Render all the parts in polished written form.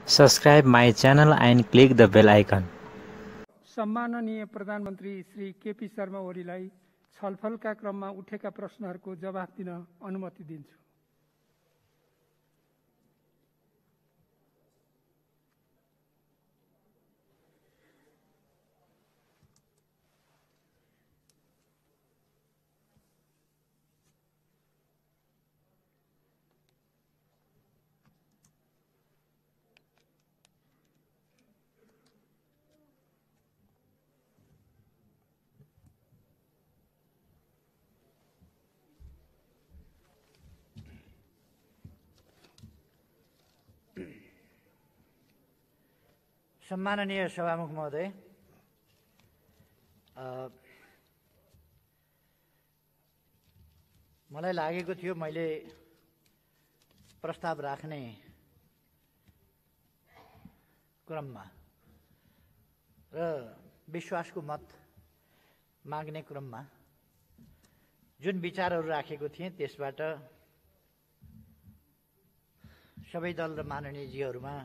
Subscribe my channel and click the bell icon. सम्माननीय प्रधानमन्त्री श्री केपी शर्मा ओलीलाई छलफलका क्रममा उठेका प्रश्नहरूको जवाफ दिन अनुमति दिन्छु। सम्माननीय सभामुख महोदय, मलाई लागेको थियो मैले प्रस्ताव राख्ने क्रममा र विश्वासको मत माग्ने क्रममा जुन विचारहरू राखेको थिएँ त्यसबाट सबै दल र माननीयजीहरूमा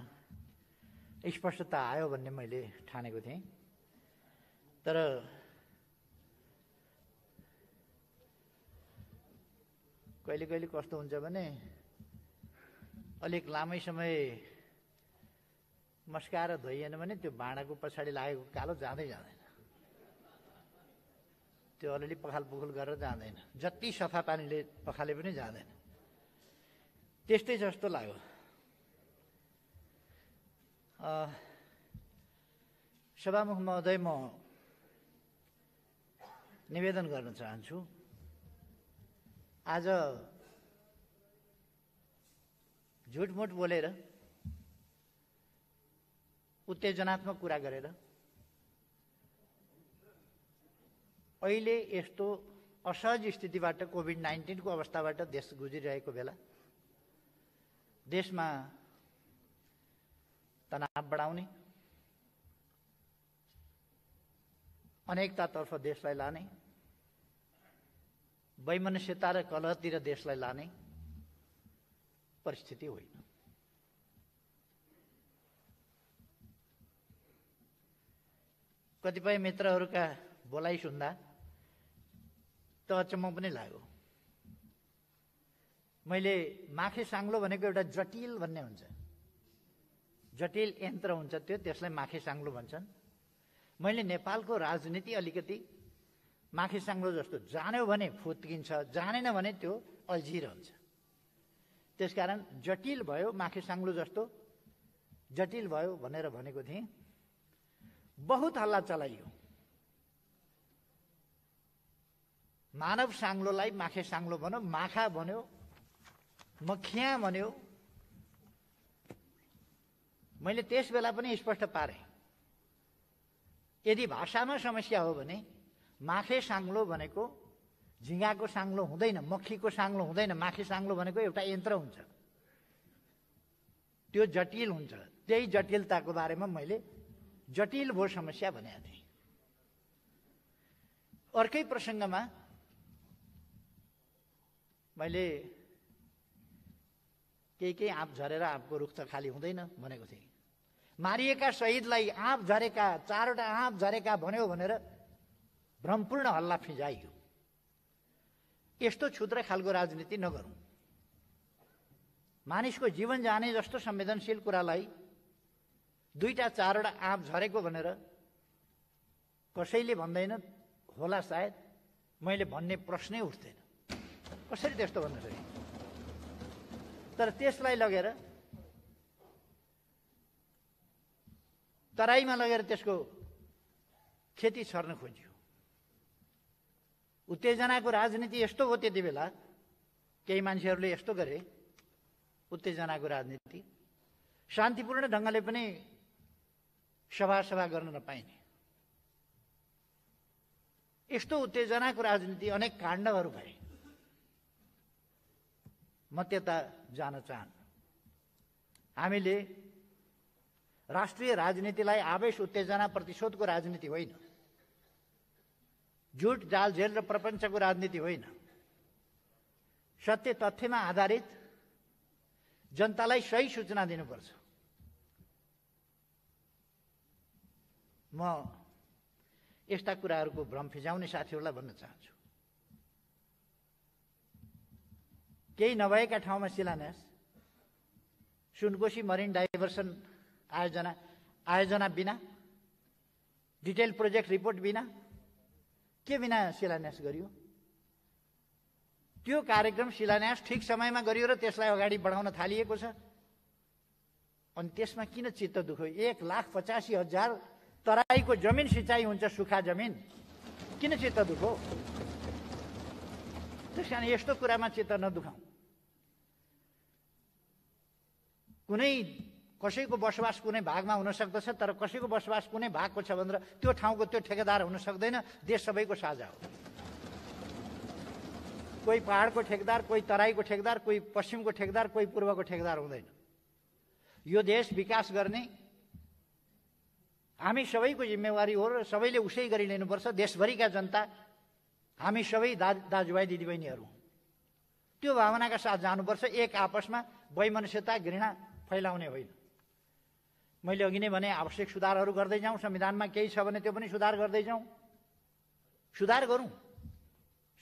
स्पष्टता आयो भन्ने मैले ठानेको थिएँ। तर कहिले कहिले कस्तो हुन्छ भने अलिक लामै समय मस्काएर धोइएन भने त्यो भाँडाको पछाडि लागेको कालो जाँदै जाँदैन, त्यो अलिअलि पखाल पुखुल गरेर जाँदैन, जति सफा पानीले पखाले पनि जाँदैन। त्यस्तै जस्तो लाग्यो। सभामुख महोदय, म निवेदन गर्न चाहन्छु। आज झुटमुट बोलेर उत्तेजनात्मक कुरा गरेर अहिले यस्तो असहज स्थितिबाट कोभिड-19 को अवस्थाबाट देश गुज्रिरहेको बेला देशमा तनाव बढाउने, अनेकतातर्फ देशलाई लाने, वैमनस्यता र कलहतिर देशलाई लाने परिस्थिति होइन। कतिपय मित्रहरूका बोलाइ सुन्दा त अचम्म पनि लाग्यो। मैले माखे साङ्लो भनेको एउटा जटिल भन्ने हुन्छ, जटिल यन्त्र हुन्छ त्यो, त्यसलाई माखे साङ्लो भन्छन्। मैले नेपालको राजनीति अलिकति माखे साङ्लो जस्तो जान्यो भने फुत्किन्छ, जानेन भने त्यो अल्झिरहन्छ। त्यसकारण जटिल भयो, माखे साङ्लो जस्तो जटिल भयो भनेर भनेको थिएँ। बहुत हल्ला चलाइयो। मानव साङ्लोलाई माखे साङ्लो भन्यो, माखा भन्यो, मखिया भन्यो। मैले त्यस बेला पनि स्पष्ट पारेँ, यदि भाषामा समस्या हो भने माखे साङ्लो भनेको झिँगाको साङ्लो हुँदैन, मक्खीको साङ्लो हुँदैन। माखे साङ्लो भनेको एउटा यन्त्र हुन्छ, त्यो जटिल हुन्छ। त्यही जटिलताको बारेमा मैले जटिल भो समस्या भनेको थिएँ। अर्कै प्रसङ्गमा मैले केही आँप झरेर आँपको रुख त खाली हुँदैन भनेको थिएँ। मारिएका शहीदलाई आँप झरेका, 4वटा आँप झरेका भन्यो भनेर भ्रमपूर्ण हल्ला फिजाइयो। यस्तो क्षुद्र खालको राजनीति नगरौँ। मानिसको जीवन जाने जस्तो संवेदनशील कुरालाई 2टा 4वटा आँप झरेको भनेर कसैले भन्दैन होला। सायद मैले भन्ने प्रश्नै उठ्दैन, कसरी त्यस्तो भन्न सकिन्छ। तर त्यसलाई लगेर तराईमा लगेर त्यसको खेती छर्न खोजियो। उत्तेजनाको राजनीति यस्तो हो। त्यति बेला केही मान्छेहरूले यस्तो गरे, उत्तेजनाको राजनीति शान्तिपूर्ण ढङ्गले पनि सभा गर्न नपाइने, यस्तो उत्तेजनाको राजनीति अनेक काण्डहरू भए। म त्यता जान चाहन्न। हामीले राष्ट्रिय राजनीतिलाई आवेश, उत्तेजना, प्रतिशोधको राजनीति होइन, झुट, जाल, जेल र प्रपञ्चको राजनीति होइन। सत्य तथ्यमा आधारित जनतालाई सही सूचना दिनुपर्छ। म यस्ता कुराहरूको भ्रम फिजाउने साथीहरूलाई भन्न चाहन्छु, केही नभएका ठाउँमा शिलान्यास, सुनकोशी मरिन डाइभर्सन आयोजना बिना, डिटेल प्रोजेक्ट रिपोर्ट बिना, के बिना शिलान्यास गरियो? त्यो कार्यक्रम शिलान्यास ठिक समयमा गरियो र त्यसलाई अगाडि बढाउन थालिएको छ। अनि त्यसमा किन चित्त दुख्यो? 1,85,000 तराईको जमिन सिँचाइ हुन्छ, सुखा जमिन, किन चित्त दुख्यो? त्यसकारण यस्तो कुरामा चित्त नदुखाऊ। कुनै कसैको बसोबास कुनै भागमा हुन सक्दछ, तर कसैको बसोबास कुनै भागको छ भनेर त्यो ठाउँको त्यो ठेकेदार हुन सक्दैन। देश सबैको साझा हो। कोही पहाडको ठेकेदार, कोही तराईको ठेकेदार, कोही पश्चिमको ठेकेदार, कोही पूर्वको ठेकेदार हुँदैन। यो देश विकास गर्ने हामी सबैको जिम्मेवारी हो र सबैले उसै गरी लिनुपर्छ। देशभरिका जनता हामी सबै दाजुभाइ दिदीबहिनीहरू त्यो भावनाका साथ जानुपर्छ। एक आपसमा वैमनस्यता, घृणा फैलाउने होइन। मैले अघि नै भने आवश्यक सुधारहरू गर्दै जाउँ, संविधानमा केही छ भने त्यो पनि सुधार गर्दै जाउँ, सुधार गरौँ,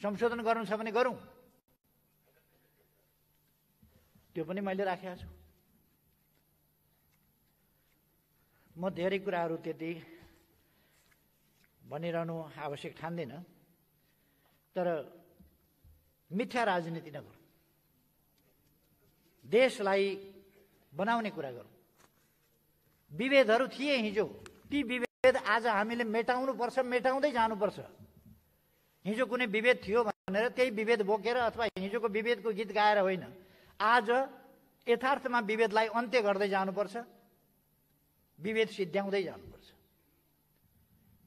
संशोधन गर्नु छ भने गरौँ, त्यो पनि मैले राखेको छु। म धेरै कुराहरू त्यति भनिरहनु आवश्यक ठान्दिनँ, तर मिथ्या राजनीति नगरौँ, देशलाई बनाउने कुरा गरौँ। विभेदहरू थिए हिजो, ती विभेद आज हामीले मेटाउनुपर्छ, मेटाउँदै जानुपर्छ। हिजो कुनै विभेद थियो भनेर त्यही विभेद बोकेर अथवा हिजोको विभेदको गीत गाएर होइन, आज यथार्थमा विभेदलाई अन्त्य गर्दै जानुपर्छ, विभेद सिद्ध्याउँदै जानुपर्छ।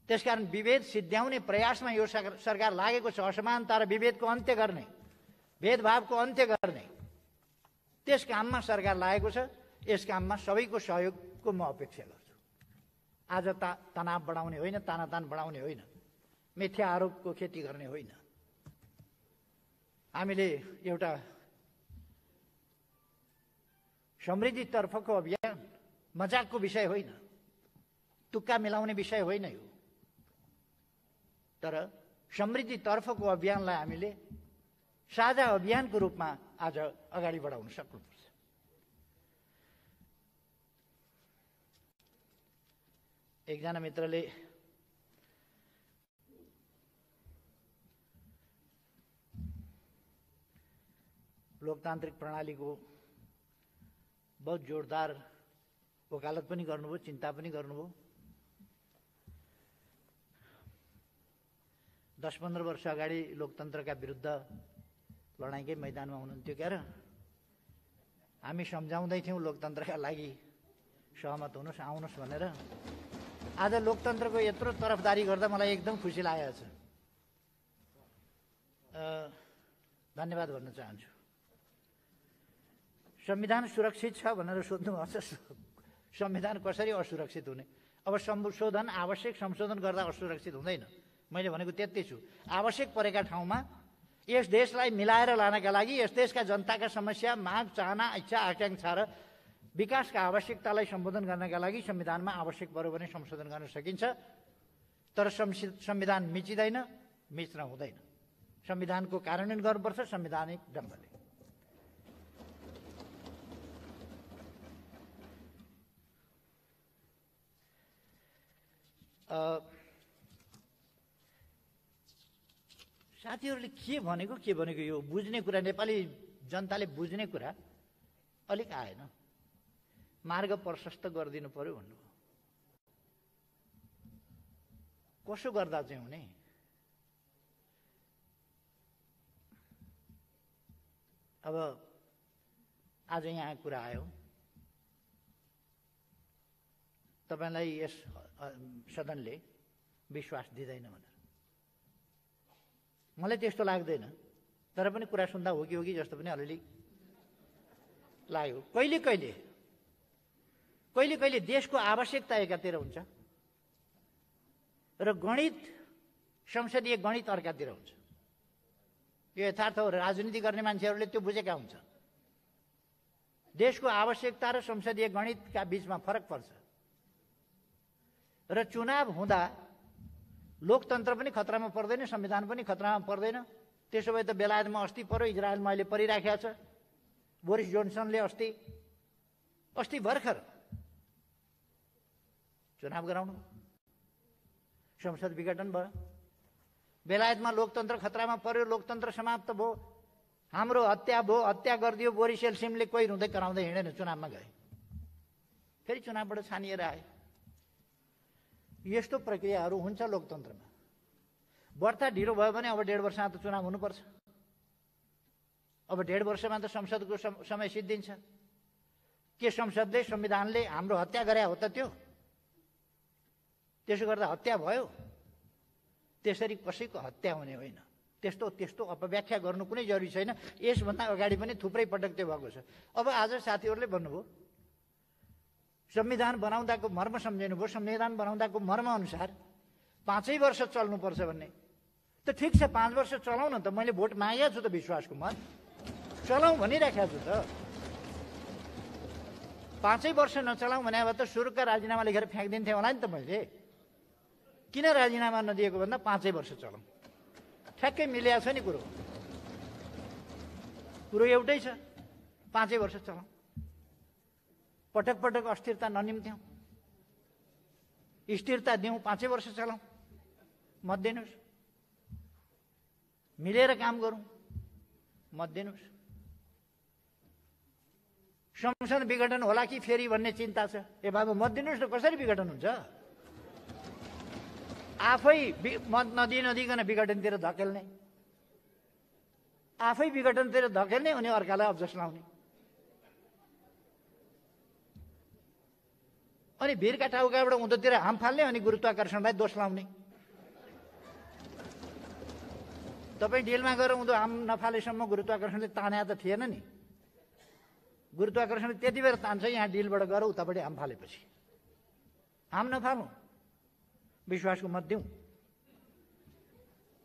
त्यसकारण विभेद सिद्ध्याउने प्रयासमा यो सरकार लागेको छ। असमानता र विभेदको अन्त्य गर्ने, भेदभावको अन्त्य गर्ने त्यस काममा सरकार लागेको छ। यस काममा सबैको सहयोगको म अपेक्षा गर्छु। आज तनाव बढाउने होइन, तानातान बढाउने होइन, मिथ्या आरोपको खेती गर्ने होइन। हामीले एउटा समृद्धितर्फको अभियान मजाकको विषय होइन, तुक्का मिलाउने विषय होइन यो, तर समृद्धितर्फको अभियानलाई हामीले साझा अभियानको रूपमा आज अगाडि बढाउन सक्नुपर्छ। एकजना मित्रले लोकतान्त्रिक प्रणालीको बहुत जोरदार वकालत पनि गर्नुभयो, चिन्ता पनि गर्नुभयो। 10-15 वर्ष अगाडि लोकतन्त्रका विरुद्ध लडाइँकै मैदानमा हुनुहुन्थ्यो क्या र? हामी सम्झाउँदै थियौँ लोकतन्त्रका लागि सहमत हुनुहोस्, आउनुहोस् भनेर। आज लोकतन्त्रको यत्रो तरफदारी गर्दा मलाई एकदम खुसी लागेको छ। धन्यवाद भन्न चाहन्छु। संविधान सुरक्षित छ भनेर सोध्नुभएको छ। संविधान कसरी असुरक्षित हुने? अब संशोधन, आवश्यक संशोधन गर्दा असुरक्षित हुँदैन। मैले भनेको त्यति छु। आवश्यक परेका ठाउँमा यस देशलाई मिलाएर लानका लागि, यस देशका जनताका समस्या, माग, चाहना, इच्छा, आकांक्षा र विकासका आवश्यकतालाई सम्बोधन गर्नका लागि संविधानमा आवश्यक पर्यो भने संशोधन गर्न सकिन्छ। तर संविधान मिचिँदैन, मिच्न हुँदैन। संविधानको कार्यान्वयन गर्नुपर्छ संवैधानिक ढङ्गले। साथीहरूले के भनेको यो बुझ्ने कुरा, नेपाली जनताले बुझ्ने कुरा अलिक आएन। मार्ग प्रशस्त गरिदिनु पर्यो भन्नुभयो। कसो गर्दा चाहिँ हुने? अब आज यहाँ कुरा आयो, तपाईलाई यस सदनले विश्वास दिँदैन भनेर मलाई त्यस्तो लाग्दैन। तर पनि कुरा सुन्दा हो कि जस्तो पनि अलिअलि लाग्यो। कहिले कहिले देशको आवश्यकता एकातिर हुन्छ र गणित, संसदीय गणित अर्कातिर हुन्छ। यो यथार्थ हो। राजनीति गर्ने मान्छेहरूले त्यो बुझेका हुन्छ। देशको आवश्यकता र संसदीय गणितका बीचमा फरक पर्छ। र चुनाव हुँदा लोकतन्त्र पनि खतरामा पर्दैन, संविधान पनि खतरामा पर्दैन। त्यसो भए त बेलायतमा अस्ति पर्यो, इजरायलमा अहिले परिराखेको छ। बोरिस जोन्सनले अस्ति भर्खर चुनाव गराउनु, संसद विघटन भयो। बेलायतमा लोकतन्त्र खतरामा पर्यो, लोकतन्त्र समाप्त भयो, हाम्रो हत्या भयो, हत्या गरिदियो। बोरिस एल्सिमले कोही रुँदै कराउँदै हिँडेन, चुनावमा गए, फेरि चुनावबाट छानिएर आए। यस्तो प्रक्रियाहरू हुन्छ लोकतन्त्रमा। बढ्ता ढिलो भयो भने अब 1.5 वर्षमा त चुनाव हुनुपर्छ। अब 1.5 वर्षमा त संसदको समय सिद्धिन्छ। के संसदले, संविधानले हाम्रो हत्या गरे हो त त्यो? त्यसो गर्दा हत्या भयो? त्यसरी कसैको हत्या हुने होइन। त्यस्तो अपव्याख्या गर्नु कुनै जरुरी छैन। यसभन्दा अगाडि पनि थुप्रै पटक त्यो भएको छ। अब आज साथीहरूले भन्नुभयो संविधान बनाउँदाको मर्म सम्झिनु भयो। संविधान बनाउँदाको मर्म अनुसार 5 वर्ष चल्नुपर्छ भन्ने त ठिक छ, 5 वर्ष चलाउँ न त। मैले भोट मागेको छु त, विश्वासको मत चलाउँ भनिराखेको छु त। 5 वर्ष नचलाउँ भने अब त सुरुका राजीनामा लेखेर फ्याँकिदिन्थेँ होला नि त मैले। किन राजीनामा नदिएको भन्दा 5 वर्ष चलाउँ, ठ्याक्कै मिलेको छ नि। कुरो एउटै छ, 5 वर्ष चलाउँ। पटक पटक अस्थिरता ननिम्त्यौँ, स्थिरता दिउँ, 5 वर्ष चलाउँ। मत दिनुहोस्, मिलेर काम गरौँ, मत दिनुहोस्। संसद विघटन होला कि फेरि भन्ने चिन्ता छ। ए बाबु मत दिनुहोस् न, कसरी विघटन हुन्छ? आफै मत नदिकन विघटनतिर धकेल्ने, आफै विघटनतिर धकेल्ने, अनि अर्कालाई अब्जस लाउने। अनि भिरका टाउकाबाट उँधोतिर हाम फाल्ने, अनि गुरुत्वाकर्षणलाई दोष लाउने। तपाईँ डिलमा गएर उँधो हाम नफालेसम्म गुरुत्वाकर्षणले ताने त थिएन नि। गुरुत्वाकर्षणले त्यति बेर तान्छ, यहाँ डिलबाट गएर उतापट्टि हाम फालेपछि। हाम नफालौँ, विश्वासको मत दिउँ,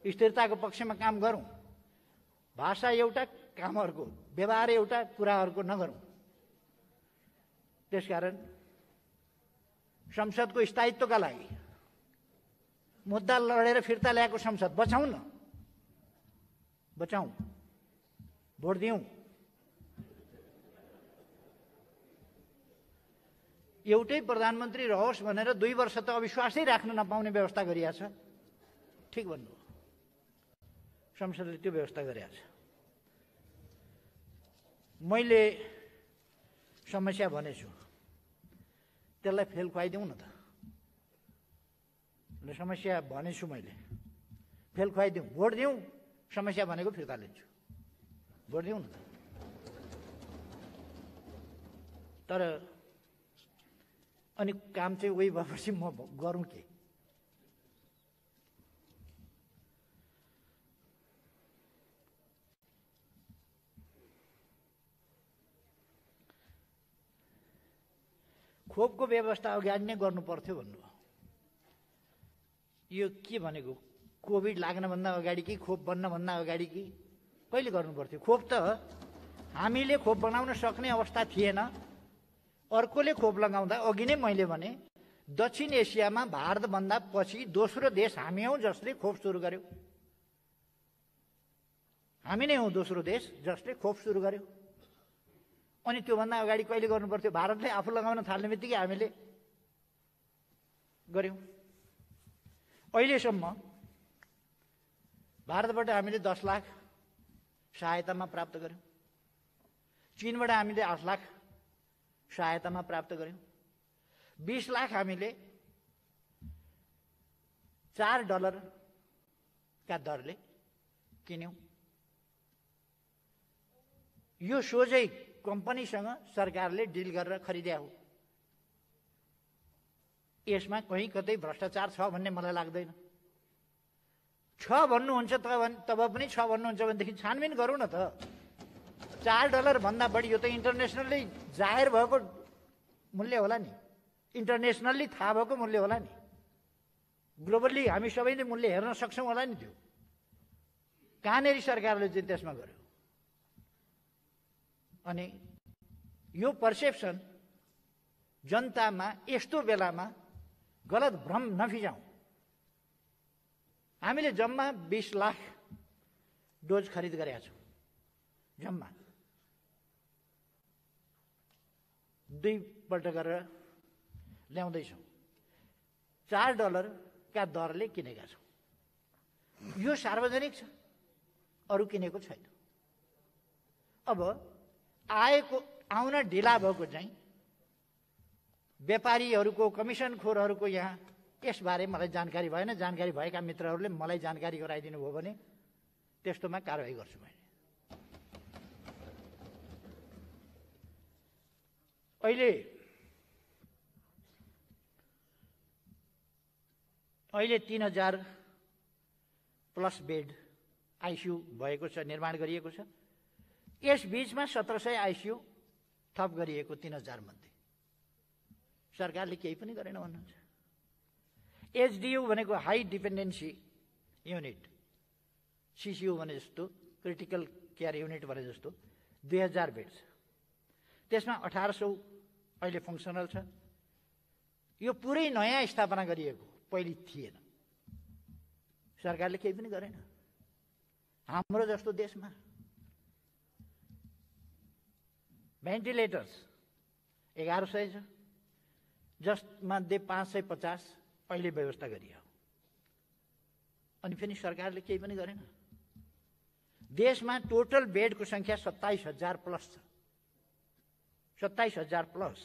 स्थिरताको पक्षमा काम गरौँ। भाषा एउटा, काम अर्को, व्यवहार एउटा, कुरा अर्को नगरौँ। त्यसकारण संसदको स्थायित्वका लागि मुद्दा लडेर फिर्ता ल्याएको संसद बचाउँ न, बचाउँ, भोट दिउँ। एउटै प्रधानमन्त्री रहोस् भनेर 2 वर्ष त अविश्वासै राख्न नपाउने व्यवस्था गरिएको छ। ठिक भन्नु, संसदले त्यो व्यवस्था गरिएको छ। मैले समस्या भनेछु, त्यसलाई फेल खुवाइदिउँ न त। समस्या भनेछु मैले, फेल खुवाइदिउँ, भोट दिउँ। समस्या भनेको फिर्ता लिन्छु, भोट दिउँ न त। तर अनि काम चाहिँ उही भएपछि म गरौँ के? खोपको व्यवस्था अगाडि नै गर्नु पर्थ्यो भन्नुभयो। यो के भनेको? कोभिड लाग्नभन्दा अगाडि कि खोप बन्नभन्दा अगाडि कि कहिले गर्नु पर्थ्यो? खोप त हामीले खोप बनाउन सक्ने अवस्था थिएन। अर्कोले खोप लगाउँदा अघि नै मैले भने दक्षिण एसियामा भारतभन्दा पछि दोस्रो देश हामी हौँ जसले खोप सुरु गर्यो। हामी नै हौँ दोस्रो देश जसले खोप सुरु गर्यो। अनि त्योभन्दा अगाडि कहिले गर्नु पर्थ्यो? भारतले आफू लगाउन थाल्ने बित्तिकै हामीले गर्यौँ। अहिलेसम्म भारतबाट हामीले 10 लाख सहायतामा प्राप्त गर्यौँ। चीनबाट हामीले 8 लाख सहायतामा प्राप्त गर्यौँ। 20 लाख हामीले $4 का दरले किन्यौँ। यो सोझै कम्पनीसँग सरकारले डिल गरेर खरिद्या हो। यसमा कहीँ कतै भ्रष्टाचार छ भन्ने मलाई लाग्दैन। छ भन्नुहुन्छ तब पनि छ भन्नुहुन्छ भनेदेखि छानबिन गरौँ न त। $4 भन्दा बढी यो त इन्टरनेसनल्ली जाहेर भएको मूल्य होला नि, इन्टरनेसनल्ली थाहा भएको मूल्य होला नि, ग्लोबल्ली हामी सबैले मूल्य हेर्न सक्छौँ होला नि। त्यो कहाँनेरि सरकारले चाहिँ त्यसमा गर्यो? अनि यो पर्सेप्सन जनतामा यस्तो बेलामा गलत भ्रम नफिजाउँ। हामीले जम्मा 20 लाख डोज खरिद गरेका छौँ। जम्मा 2 पल्ट गरेर ल्याउँदैछौँ। $4 का दरले किनेका छौँ। यो सार्वजनिक छ, अरू किनेको छैन। अब आउन ढिला भएको चाहिँ व्यापारीहरूको, कमिसनखोरहरूको यहाँ यसबारे मलाई जानकारी भएन। जानकारी भएका मित्रहरूले मलाई जानकारी गराइदिनु भयो भने त्यस्तोमा कारवाही गर्छु मैले। अहिले 3000 प्लस बेड आइसियु भएको छ, निर्माण गरिएको छ। यस बीचमा 1700 आइसियु थप गरिएको 3000 मध्ये। सरकारले केही पनि गरेन भन्नुहुन्छ। एचडियु भनेको हाई डिपेन्डेन्सी युनिट, सिसियु भने जस्तो, क्रिटिकल केयर युनिट भने जस्तो 2000 बेड छ। त्यसमा 1800 अहिले फङ्सनल छ। यो पुरै नयाँ स्थापना गरिएको, पहिले थिएन। सरकारले केही पनि गरेन। हाम्रो जस्तो देशमा भेन्टिलेटर्स 1100 छ, जसमध्ये 550 अहिले व्यवस्था गरियो। अनि फेरि सरकारले केही पनि गरेन। देशमा टोटल बेडको संख्या 27,000 प्लस छ। 27,000 प्लस।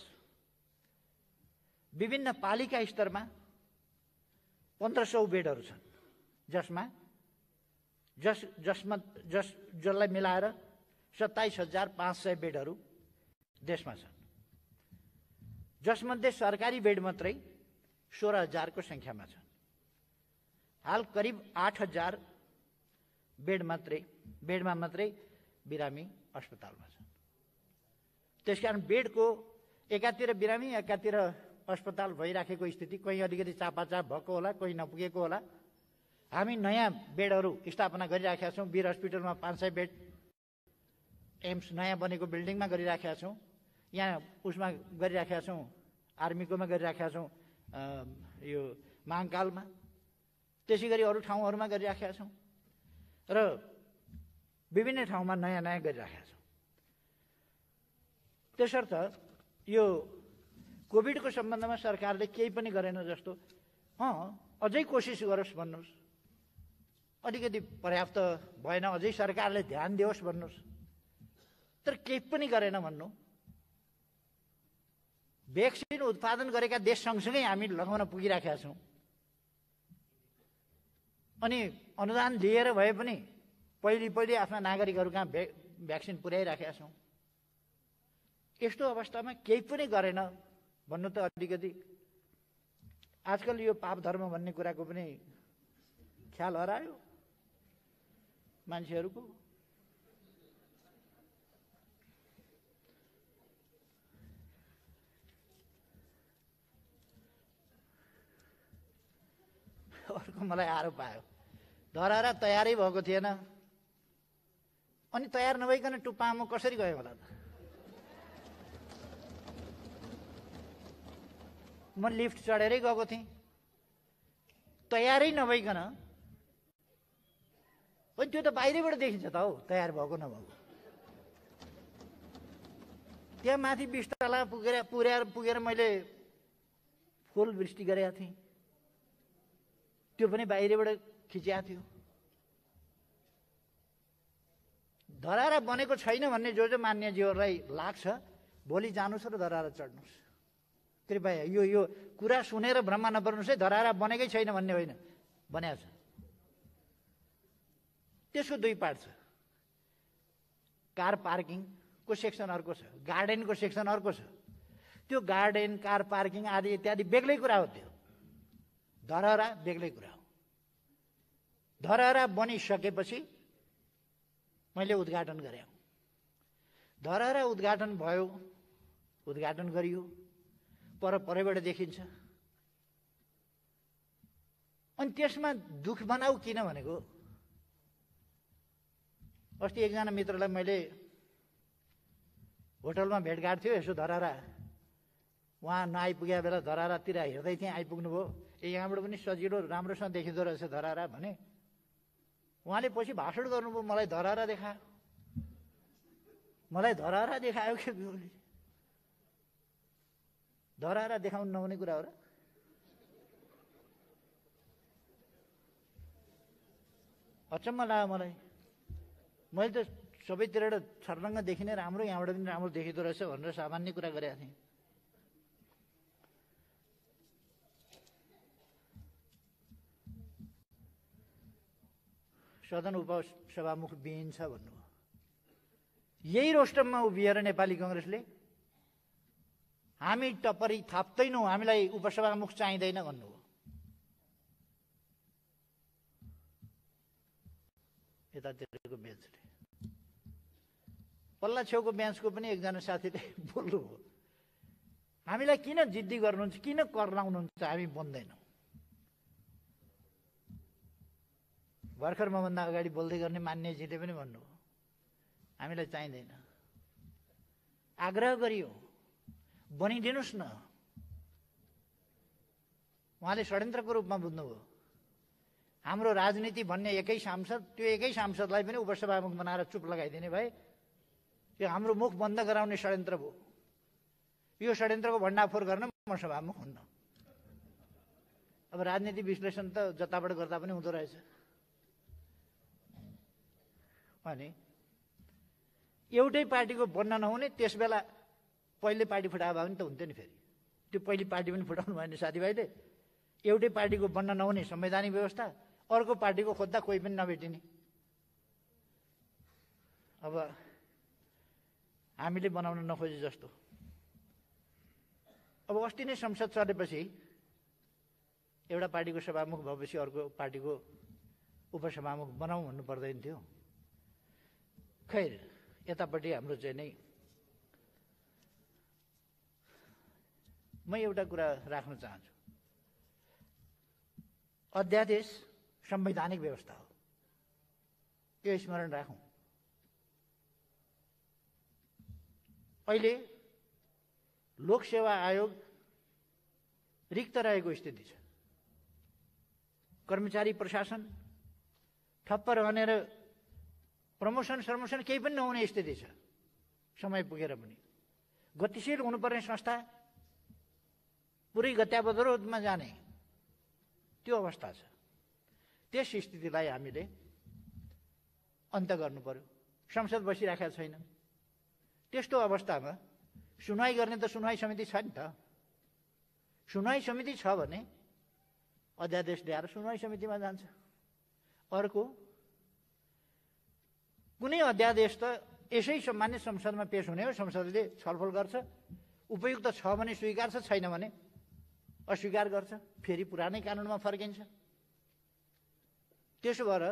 विभिन्न पालिका स्तरमा 1500 बेडहरू छन्, जसलाई मिलाएर 27,500 बेडहरू देशमा छन्। जसमध्ये सरकारी बेड मात्रै 16,000 को संख्यामा छन्। हाल करिब 8,000 बेडमा मात्रै बिरामी अस्पतालमा छन्। त्यसकारण बेडको एकातिर बिरामी, एकातिर अस्पताल भइराखेको स्थिति, कहीँ अलिकति चापाचाप भएको होला, कहीँ नपुगेको होला। हामी नयाँ बेडहरू स्थापना गरिराखेका छौँ। वीर हस्पिटलमा 500 बेड, एम्स नयाँ बनेको बिल्डिङमा गरिराखेका छौँ। यहाँ उसमा गरिराखेका छौँ, आर्मीकोमा गरिराखेका छौँ, यो महाकालमा। त्यसै गरी अरू ठाउँहरूमा गरिराखेका छौँ र विभिन्न ठाउँमा नयाँ नयाँ गरिराखेका छौँ। त्यसर्थ यो कोभिडको सम्बन्धमा सरकारले केही पनि गरेन जस्तो, अझै कोसिस गरोस् भन्नुहोस्, अलिकति पर्याप्त भएन, अझै सरकारले ध्यान दियोस् भन्नुहोस्, तर केही पनि गरेन भन्नु। भ्याक्सिन उत्पादन गरेका देश सँगसँगै हामी लगाउन पुगिराखेका छौँ। अनि अनुदान लिएर भए पनि पहिले आफ्ना नागरिकहरू कहाँ भ्याक्सिन पुर्याइराखेका छौँ। यस्तो अवस्थामा केही पनि गरेन भन्नु त अलिकति आजकल यो पाप धर्म भन्ने कुराको पनि ख्याल हरायो मान्छेहरूको। अर्को मलाई आरोप आयो, धरहरा तयारै भएको थिएन। अनि तयार नभइकन टुप्पामा कसरी गयो होला त? म लिफ्ट चढेरै गएको थिएँ, तयारै नभइकन। अनि त्यो त बाहिरबाट देखिन्छ त हौ, तयार भएको नभएको। त्यहाँ माथि 20 तला पुगेर मैले फुल वृष्टि गरेका थिएँ। त्यो पनि बाहिरबाट खिचिएको थियो। धरहरा बनेको छैन भन्ने जो मान्यजीहरूलाई लाग्छ, भोलि जानुहोस् र धरहरा चढ्नुहोस्। कृपया यो कुरा सुनेर भ्रममा नपर्नुहोस् है। धरहरा बनेकै छैन भन्ने होइन, बनेको छ। त्यसको 2 पार्ट छ। कार पार्किङको सेक्सन अर्को छ, गार्डनको सेक्सन अर्को छ। त्यो गार्डन, कार पार्किङ आदि इत्यादि बेग्लै कुरा हो। त्यो धरहरा बेग्लै कुरा हो। धरहरा बनिसकेपछि मैले उद्घाटन गरेँ। धरहरा उद्घाटन भयो, उद्घाटन गरियो, परैबाट देखिन्छ। अनि त्यसमा दुःख बनाऊ किन भनेको, अस्ति एकजना मित्रलाई मैले होटलमा भेटघाट थियो, यसो धरहरा उहाँ नआइपुगेका बेला धरारातिर हेर्दै थिएँ, आइपुग्नुभयो। यहाँबाट पनि सजिलो राम्रोसँग देखिँदो रहेछ धरारा भने। उहाँले पछि भाषण गर्नुभयो, मलाई धरारा देखायो, मलाई धरारा देखायो के धरारा देखाउनु नहुने कुरा हो र? अचम्म लाग्यो मलाई। मैले त सबैतिरबाट छर्लङ्ग देखिने राम्रो, यहाँबाट पनि राम्रो देखिँदो रहेछ भनेर सामान्य कुरा गरेका थिएँ। सदन उपसभामुख बिइन्छ भन्नुभयो। यही रोस्टममा उभिएर नेपाली कङ्ग्रेसले हामी टप्परी थाप्दैनौँ, हामीलाई उपसभामुख चाहिँदैन भन्नुभयो। यतातिरको बेन्चले, पल्ला छेउको बेन्चको पनि एकजना साथीले बोल्नुभयो, हामीलाई किन जिद्दी गर्नुहुन्छ, किन कर लाउनुहुन्छ, हामी बन्दैनौँ। भर्खर मभन्दा अगाडि बोल्दै गर्ने मान्यजीले पनि भन्नुभयो, हामीलाई चाहिँदैन। आग्रह गरियो, बनिदिनुहोस् न। उहाँले षड्यन्त्रको रूपमा बुझ्नुभयो। हाम्रो राजनीति भन्ने एकै सांसद, त्यो एकै सांसदलाई पनि उपसभामुख बनाएर चुप लगाइदिने भए यो हाम्रो मुख बन्द गराउने षड्यन्त्र भयो। यो षड्यन्त्रको भण्डाफोर गर्न म सभामुख हुन्न। अब राजनीति विश्लेषण त जताबाट गर्दा पनि हुँदो रहेछ। अनि एउटै पार्टीको बन्न नहुने, त्यस बेला पहिले पार्टी फुटाए भए पनि त हुन्थ्यो नि। फेरि त्यो पहिले पार्टी पनि फुटाउनु भयो नि साथीभाइले। एउटै पार्टीको बन्न नहुने संवैधानिक व्यवस्था, अर्को पार्टीको खोज्दा कोही पनि नभेटिने। अब हामीले बनाउन नखोजे जस्तो। अब अस्ति नै संसद चलेपछि एउटा पार्टीको सभामुख भएपछि अर्को पार्टीको उपसभामुख बनाऊ भन्नु पर्दैन थियो। खैर, यतापट्टि हाम्रो चाहिँ नै म एउटा कुरा राख्न चाहन्छु। अध्यादेश संवैधानिक व्यवस्था हो, यो स्मरण राखौँ। अहिले लोकसेवा आयोग रिक्त रहेको स्थिति छ। कर्मचारी प्रशासन ठप्प रहने र प्रमोसन सर्मोसन केही पनि नहुने स्थिति छ। समय पुगेर पनि गतिशील हुनुपर्ने संस्था पुरै गत्यावरोधमा जाने त्यो अवस्था छ। त्यस स्थितिलाई हामीले अन्त्य गर्नु पर्यो। संसद बसिराखेको छैन। त्यस्तो अवस्थामा सुनवाई गर्ने त सुनवाई समिति छ नि त। सुनवाई समिति छ भने अध्यादेश ल्याएर सुनवाई समितिमा जान्छ। अर्को कुनै अध्यादेश त यसै सामान्य संसदमा पेश हुने हो, संसदले छलफल गर्छ, उपयुक्त छ भने स्वीकार्छ, छैन भने अस्वीकार गर्छ, फेरि पुरानै कानुनमा फर्किन्छ। त्यसो भएर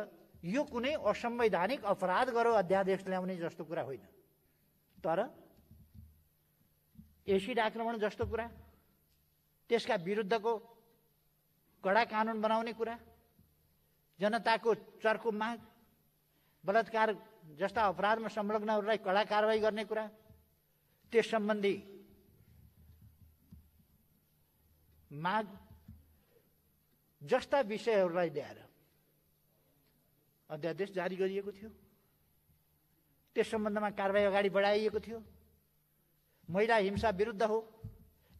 यो कुनै असंवैधानिक अपराध गरो अध्यादेश ल्याउने जस्तो कुरा होइन। तर एसिड आक्रमण जस्तो कुरा, त्यसका विरुद्धको कडा कानुन बनाउने कुरा, जनताको चर्को माग, बलात्कार जस्ता अपराधमा संलग्नहरूलाई कडा कारवाही गर्ने कुरा, त्यस सम्बन्धी माग जस्ता विषयहरूलाई ल्याएर अध्यादेश जारी गरिएको थियो। त्यस सम्बन्धमा कारवाही अगाडि बढाइएको थियो। महिला हिंसा विरुद्ध हो,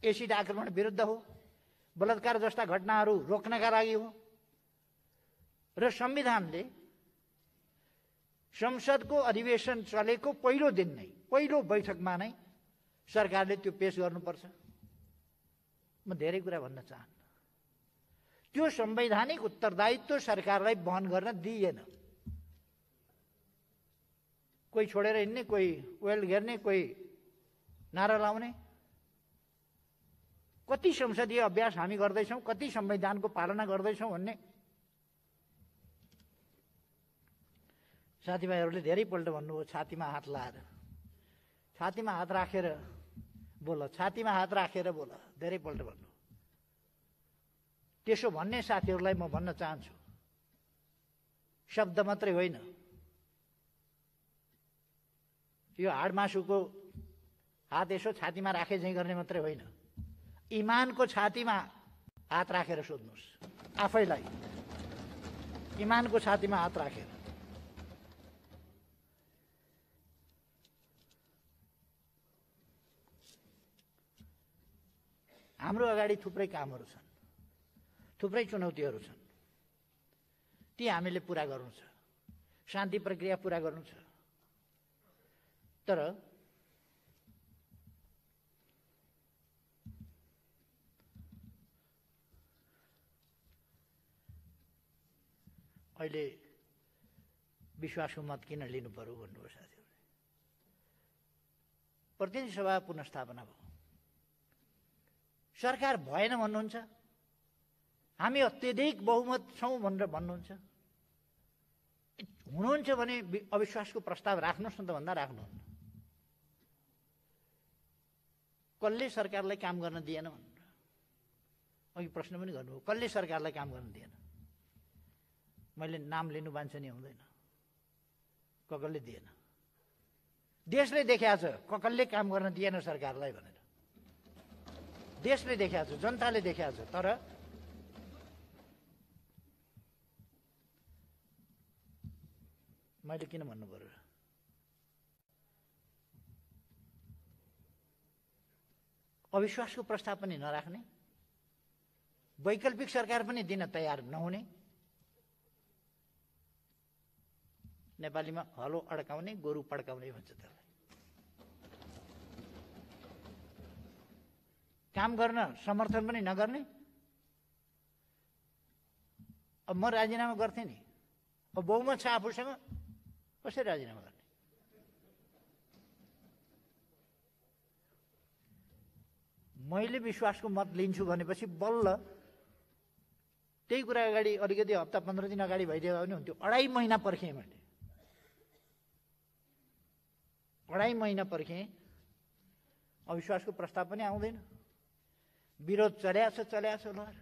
एसिड आक्रमण विरुद्ध हो, बलात्कार जस्ता घटनाहरू रोक्नका लागि हो। र संविधानले संसदको अधिवेशन चलेको पहिलो दिन नै, पहिलो बैठकमा नै सरकारले त्यो पेश गर्नुपर्छ। म धेरै कुरा भन्न चाहन्न। त्यो संवैधानिक उत्तरदायित्व सरकारलाई वहन गर्न दिइएन। कोही छोडेर हिँड्ने, कोही वेल घेर्ने, कोही नारा लाउने। कति संसदीय अभ्यास हामी गर्दैछौँ, कति संविधानको पालना गर्दैछौँ भन्ने साथीभाइहरूले धेरैपल्ट भन्नुभयो। छातीमा हात लाएर, छातीमा हात राखेर बोल, छातीमा हात राखेर बोल, धेरैपल्ट भन्नु। त्यसो भन्ने साथीहरूलाई म भन्न चाहन्छु, शब्द मात्रै होइन, यो हाड मासुको हात यसो छातीमा राखे झैँ गर्ने मात्रै होइन। इमानको छातीमा हात राखेर सोध्नुहोस् आफैलाई। इमानको छातीमा हात राखेर। हाम्रो अगाडि थुप्रै कामहरू छन्, थुप्रै चुनौतीहरू छन्। ती हामीले पुरा गर्नु छ, शान्ति प्रक्रिया पुरा गर्नु छ। तर अहिले विश्वासको मत किन लिनु पर्यो भन्नुभयो साथीहरूले। प्रतिनिधि सभा पुनर्स्थापना भयो, सरकार भएन भन्नुहुन्छ, हामी अत्यधिक बहुमत छौँ भनेर भन्नुहुन्छ। हुनुहुन्छ भने अविश्वासको प्रस्ताव राख्नुहोस् न त भन्दा राख्नुहुन्न। कसले सरकारलाई काम गर्न दिएन भनेर अघि प्रश्न पनि गर्नुभयो, कसले सरकारलाई काम गर्न दिएन? मैले नाम लिनु बान्छनी हुँदैन, कसले दिएन। देशले देखाएको छ कसले काम गर्न दिएन सरकारलाई भनेर। देशले देखाएको छ, जनताले देखाएको छ। तर मैले किन भन्नु पर्यो? अविश्वासको प्रस्ताव पनि नराख्ने, वैकल्पिक सरकार पनि दिन तयार नहुने, नेपालीमा हलो अड्काउने गोरु पड्काउने भन्छ त्यसलाई। काम गर्न समर्थन पनि नगर्ने। अब म राजीनामा गर्थेँ नि, अब बहुमत छ आफूसँग, कसरी राजीनामा गर्ने? मैले विश्वासको मत लिन्छु भनेपछि बल्ल त्यही कुरा अगाडि अलिकति हप्ता 15 दिन अगाडि भइदियो भने हुन्थ्यो। 2.5 महिना पर्खेँ मैले, 2.5 महिना पर्खेँ। अविश्वासको प्रस्ताव पनि आउँदैन, विरोध चल्याछ लहर।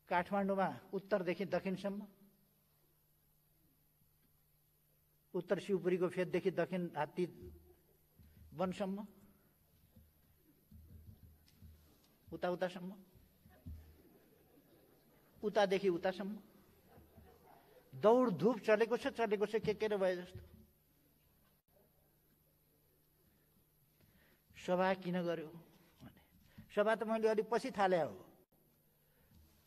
काठमाडौँमा उत्तरदेखि दक्षिणसम्म, उत्तर शिवपुरीको फेददेखि दक्षिण हात्ती वनसम्म, उतासम्म, उतादेखि उतासम्म दौडधुप चलेको छ के भए जस्तो। सभा किन गर्यो भने, सभा त मैले अलिक पछि थाले हो।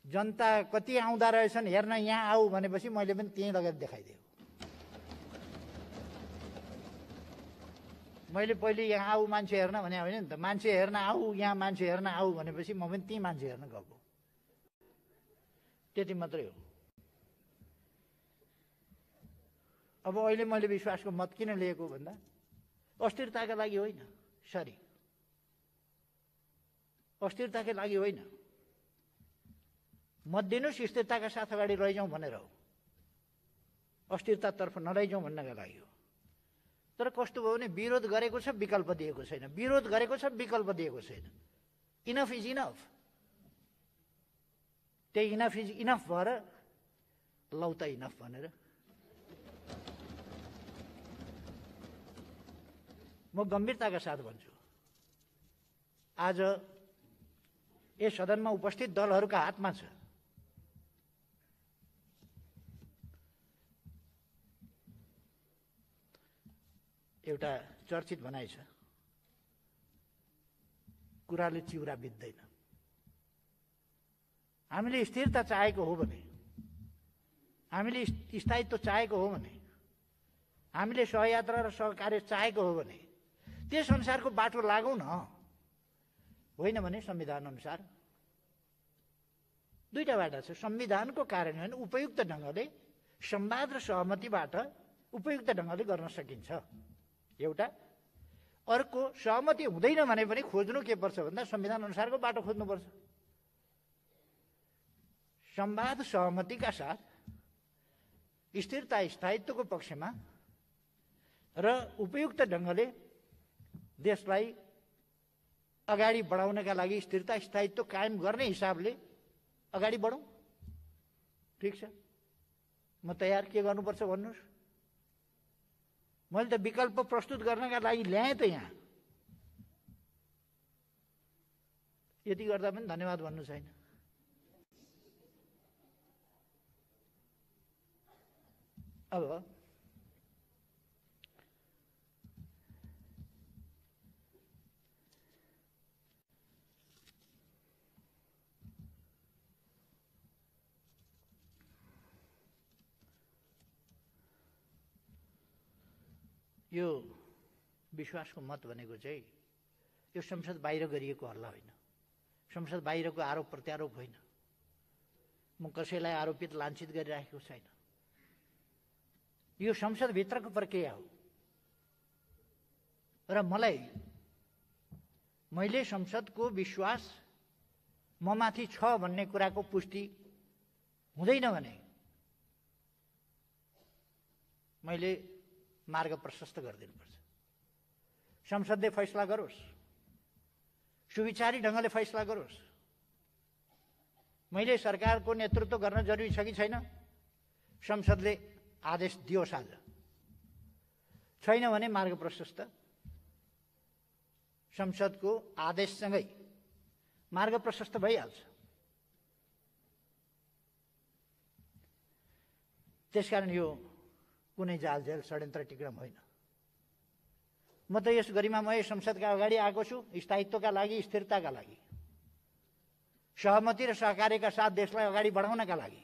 जनता कति आउँदा रहेछन् हेर्न यहाँ आऊ भनेपछि मैले पनि त्यहीँ लगेर देखाइदिएँ। मैले पहिले यहाँ आऊ मान्छे हेर्न भने होइन नि त, मान्छे हेर्न आऊ, यहाँ मान्छे हेर्न आऊ भनेपछि म पनि त्यहीँ मान्छे हेर्न गएको, त्यति मात्रै हो। अब अहिले मैले विश्वासको मत किन लिएको भन्दा अस्थिरताका लागि होइन, अस्थिरताका लागि होइन, मत दिनुहोस् स्थिरताका साथ अगाडि लैजाउँ भनेर हो, अस्थिरतातर्फ नलैजाउँ भन्नका लागि हो। तर कस्तो भयो भने विरोध गरेको छ, विकल्प दिएको छैन, विरोध गरेको छ, विकल्प दिएको छैन। इनफ इज इनफ, त्यही इनफ इज इनफ भएर लौ त इनफ भनेर म गम्भीरताका साथ भन्छु। आज यस सदनमा उपस्थित दलहरूका हातमा छ एउटा चर्चित भनाइ छ, कुराले चिउरा बित्दैन। हामीले स्थिरता चाहेको हो भने, हामीले स्थायित्व चाहेको हो भने, हामीले सहयात्रा र सहकार्य चाहेको हो भने त्यस अनुसारको बाटो लागौँ न। होइन भने संविधान अनुसार दुईटा बाटा छ। संविधानको कार्यान्वयन उपयुक्त ढङ्गले संवाद र सहमतिबाट उपयुक्त ढङ्गले गर्न सकिन्छ एउटा। अर्को सहमति हुँदैन भने पनि खोज्नु के पर्छ भन्दा संविधान अनुसारको बाटो खोज्नुपर्छ। संवाद सहमतिका साथ स्थिरता स्थायित्वको पक्षमा र उपयुक्त ढङ्गले देशलाई अगाडि बढाउनका लागि स्थिरता स्थायित्व कायम गर्ने हिसाबले अगाडि बढौँ। ठिक छ, म तयार। के गर्नुपर्छ भन्नुहोस्। मैले त विकल्प प्रस्तुत गर्नका लागि ल्याएँ त यहाँ। यति गर्दा पनि धन्यवाद भन्नु छैन। अब यो विश्वासको मत भनेको चाहिँ यो संसद बाहिर गरिएको हल्ला होइन, संसद बाहिरको आरोप प्रत्यारोप होइन, म कसैलाई आरोपित लाञ्छित गरिराखेको छैन। यो संसदभित्रको प्रक्रिया हो र मैले संसदको विश्वास ममाथि छ भन्ने कुराको पुष्टि हुँदैन भने मैले मार्ग प्रशस्त गरिदिनुपर्छ। संसदले फैसला गरोस्, सुविचारी ढङ्गले फैसला गरोस्। मैले सरकारको नेतृत्व गर्न जरुरी छ कि छैन, संसदले आदेश दियोस्। आज छैन भने मार्ग प्रशस्त, संसदको आदेशसँगै मार्ग प्रशस्त भइहाल्छ। त्यसकारण यो कुनै जालझेल षड्यन्त्र टिक्रम होइन। म त यस गरिमामय संसदका अगाडि आएको छु स्थायित्वका लागि, स्थिरताका लागि, सहमति र सहकार्यका साथ देशलाई अगाडि बढाउनका लागि।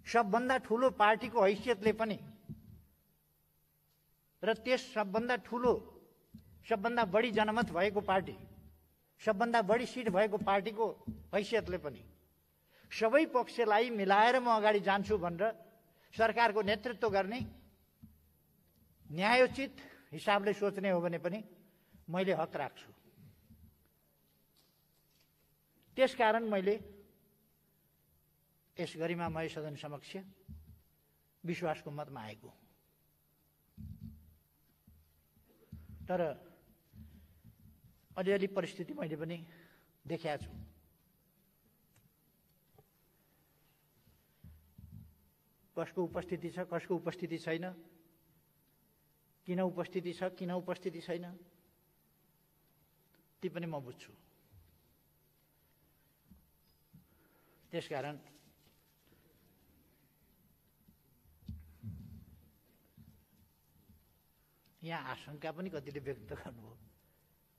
सबभन्दा ठुलो पार्टीको हैसियतले पनि र त्यस सबभन्दा ठुलो, सबभन्दा बढी जनमत भएको पार्टी, सबभन्दा बढी सिट भएको पार्टीको हैसियतले पनि सबै पक्षलाई मिलाएर म अगाडि जान्छु भनेर सरकारको नेतृत्व गर्ने, न्यायोचित हिसाबले सोच्ने हो भने पनि मैले हक राख्छु। त्यसकारण मैले यस गरिमामय सदन समक्ष विश्वासको मतमा आएको। तर अलिअलि परिस्थिति मैले पनि देखेको छु। कसको उपस्थिति छ, कसको उपस्थिति छैन, किन उपस्थिति छ, किन उपस्थिति छैन, ती पनि म बुझ्छु। त्यसकारण यहाँ आशंका पनि कतिले व्यक्त गर्नुभयो,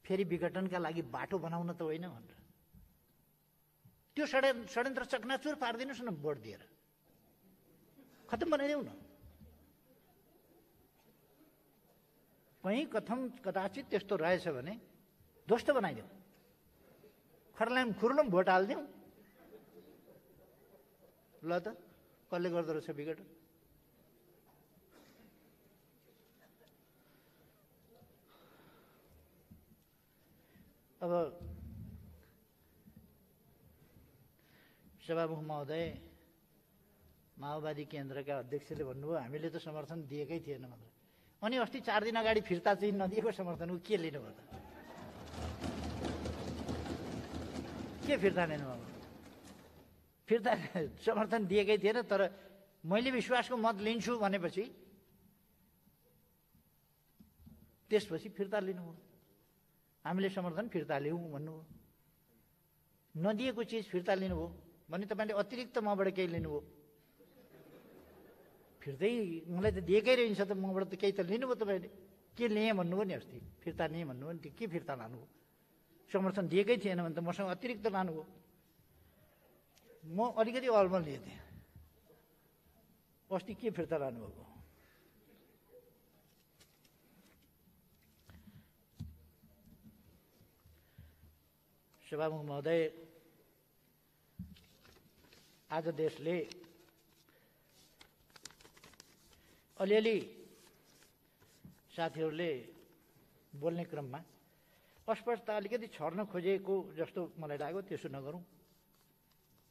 फेरि विघटनका लागि बाटो बनाउन त होइन भनेर। त्यो षड्यन्त्र चकनाचुर पारिदिनुहोस् न, भोट दिएर खत्तम बनाइदेऊ न। कहीँ कदाचित त्यस्तो रहेछ भने ध्वस्त बनाइदेऊ, खर्लाम खुर्लुम भोट हालिदिउँ। ल त कसले गर्दो रहेछ विघटन? अब सभामुख महोदय, माओवादी केन्द्रका अध्यक्षले भन्नुभयो हामीले त समर्थन दिएकै थिएन मात्र। अनि अस्ति 4 दिन अगाडि फिर्ता चाहिँ नदिएको समर्थनको के लिनुभयो त? के फिर्ता लिनुभयो? फिर्ता समर्थन दिएकै थिएन, तर मैले विश्वासको मत लिन्छु भनेपछि त्यसपछि फिर्ता लिनुभयो। हामीले समर्थन फिर्ता लिउँ भन्नुभयो। नदिएको चिज फिर्ता लिनुभयो भने तपाईँले अतिरिक्त मबाट केही लिनुभयो। फिर्तै मलाई त दिएकै रहन्छ त, मबाट त केही त लिनुभयो तपाईँले। के लिएँ भन्नुभयो नि, अस्ति फिर्ता लिएँ भन्नुभयो नि, त्यो के फिर्ता लानुभयो? समर्थन दिएकै थिएन भने त मसँग अतिरिक्त लानुभयो। म अलिकति अलमल लिएँ थिएँ, अस्ति के फिर्ता लानुभएको? सभामुख महोदय, आज देशले अलिअलि साथीहरूले बोल्ने क्रममा अस्पष्टता अलिकति छर्न खोजेको जस्तो मलाई लाग्यो। त्यसो नगरौँ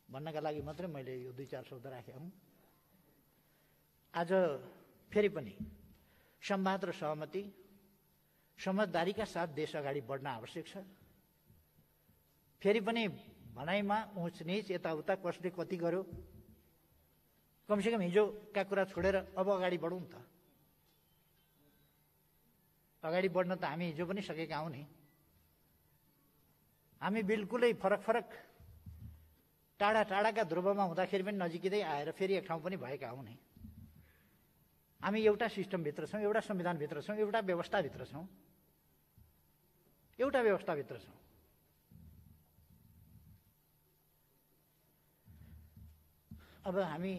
भन्नका लागि मात्रै मैले यो 2-4 शब्द राखेँ हुँ। आज फेरि पनि संवाद र सहमति, समझदारीका साथ देश अगाडि बढ्न आवश्यक छ। फेरि पनि भनाइमा उच निच यताउता कसले कति गर्यो, कमसेकम हिजोका कुरा छोडेर अब अगाडि बढौँ त। अगाडि बढ्न त हामी हिजो पनि सकेका हौँ नि। हामी बिल्कुलै फरक फरक टाढा टाढाका ध्रुवमा हुँदाखेरि पनि नजिकै आएर फेरि एक ठाउँ पनि भएका हौँ नि। हामी एउटा सिस्टमभित्र छौँ, एउटा संविधानभित्र छौँ, एउटा व्यवस्थाभित्र छौँ, एउटा व्यवस्थाभित्र छौँ। अब हामी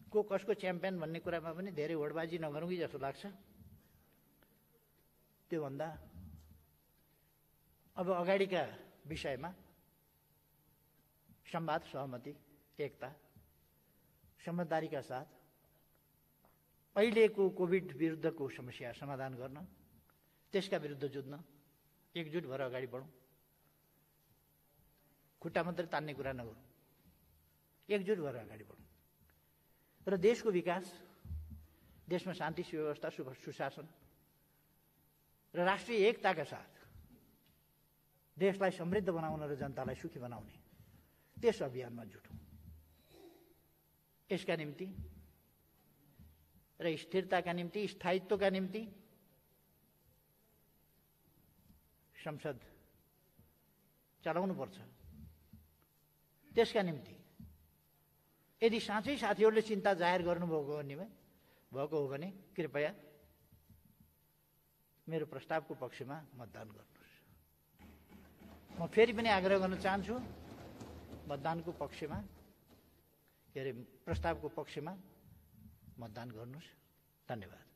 को कसको च्याम्पियन भन्ने कुरामा पनि धेरै होडबाजी नगरौँ कि जस्तो लाग्छ। त्योभन्दा अब अगाडिका विषयमा संवाद, सहमति, एकता, समझदारीका साथ अहिलेको कोभिड विरुद्धको समस्या समाधान गर्न, त्यसका विरुद्ध जुझ्न एकजुट भएर अगाडि बढौँ। खुट्टा मात्रै तान्ने कुरा नगरौँ, एकजुट भएर अगाडि बढौँ र देशको विकास, देशमा शान्ति सुव्यवस्था, सुशासन र राष्ट्रिय एकताका साथ देशलाई समृद्ध बनाउन र जनतालाई सुखी बनाउने त्यस अभियानमा जुटौँ। यसका निम्ति र स्थिरताका निम्ति, स्थायित्वका निम्ति संसद चलाउनुपर्छ। त्यसका निम्ति यदि साँच्चै साथीहरूले चिन्ता जाहेर गर्नुभएको हो भने कृपया मेरो प्रस्तावको पक्षमा मतदान गर्नुहोस्। म फेरि पनि आग्रह गर्न चाहन्छु, मतदानको पक्षमा, के अरे प्रस्तावको पक्षमा मतदान गर्नुहोस्। धन्यवाद।